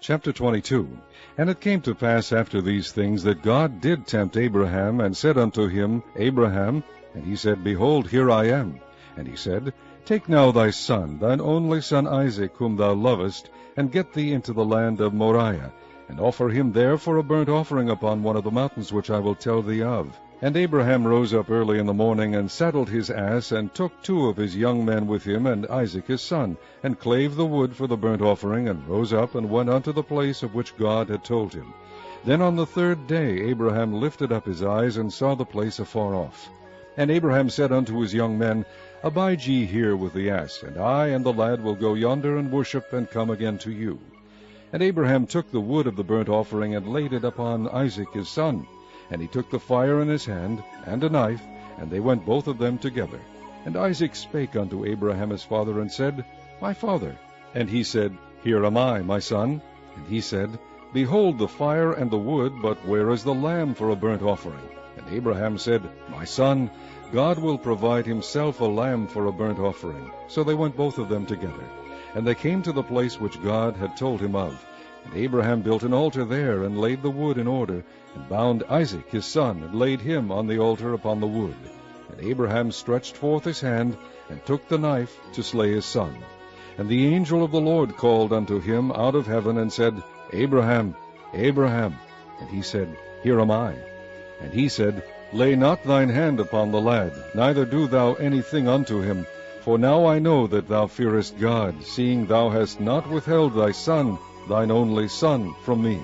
Chapter 22. And it came to pass after these things that God did tempt Abraham, and said unto him, Abraham. And he said, Behold, here I am. And he said, Take now thy son, thine only son Isaac, whom thou lovest, and get thee into the land of Moriah, and offer him there for a burnt offering upon one of the mountains which I will tell thee of. And Abraham rose up early in the morning, and saddled his ass, and took 2 of his young men with him, and Isaac his son, and clave the wood for the burnt offering, and rose up, and went unto the place of which God had told him. Then on the 3rd day Abraham lifted up his eyes, and saw the place afar off. And Abraham said unto his young men, Abide ye here with the ass, and I and the lad will go yonder and worship, and come again to you. And Abraham took the wood of the burnt offering, and laid it upon Isaac his son. And he took the fire in his hand, and a knife, and they went both of them together. And Isaac spake unto Abraham his father, and said, My father. And he said, Here am I, my son. And he said, Behold the fire and the wood, but where is the lamb for a burnt offering? And Abraham said, My son, God will provide himself a lamb for a burnt offering. So they went both of them together. And they came to the place which God had told him of. And Abraham built an altar there, and laid the wood in order, and bound Isaac his son, and laid him on the altar upon the wood. And Abraham stretched forth his hand, and took the knife to slay his son. And the angel of the Lord called unto him out of heaven, and said, Abraham, Abraham. And he said, Here am I. And he said, Lay not thine hand upon the lad, neither do thou anything unto him. For now I know that thou fearest God, seeing thou hast not withheld thy son, thine only son, from me.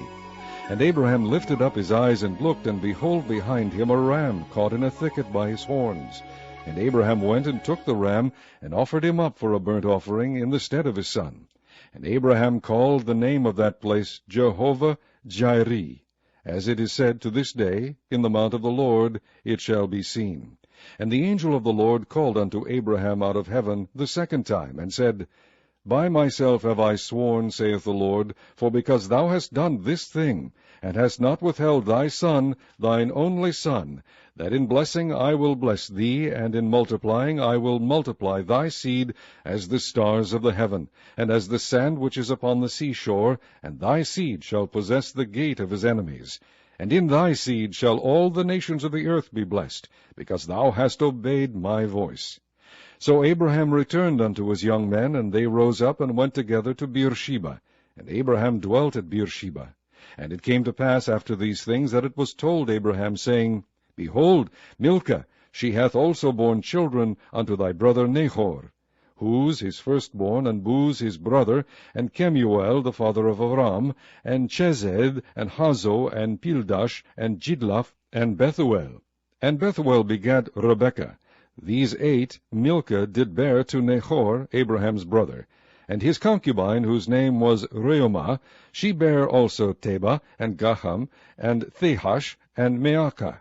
And Abraham lifted up his eyes, and looked, and behold behind him a ram caught in a thicket by his horns. And Abraham went and took the ram, and offered him up for a burnt offering in the stead of his son. And Abraham called the name of that place Jehovah-Jireh. As it is said to this day, In the mount of the Lord it shall be seen. And the angel of the Lord called unto Abraham out of heaven the 2nd time, and said, By myself have I sworn, saith the Lord, for because thou hast done this thing, and hast not withheld thy son, thine only son, that in blessing I will bless thee, and in multiplying I will multiply thy seed as the stars of the heaven, and as the sand which is upon the seashore, and thy seed shall possess the gate of his enemies. And in thy seed shall all the nations of the earth be blessed, because thou hast obeyed my voice. So Abraham returned unto his young men, and they rose up and went together to Beersheba. And Abraham dwelt at Beersheba. And it came to pass after these things that it was told Abraham, saying, Behold, Milcah, she hath also borne children unto thy brother Nahor, Huz his firstborn, and Buz his brother, and Kemuel the father of Aram, and Chesed, and Hazo, and Pildash, and Jidlaph, and Bethuel. And Bethuel begat Rebekah. These 8 Milcah did bear to Nahor, Abraham's brother. And his concubine, whose name was Reumah, she bare also Teba, and Gaham, and Thehash, and Maacah.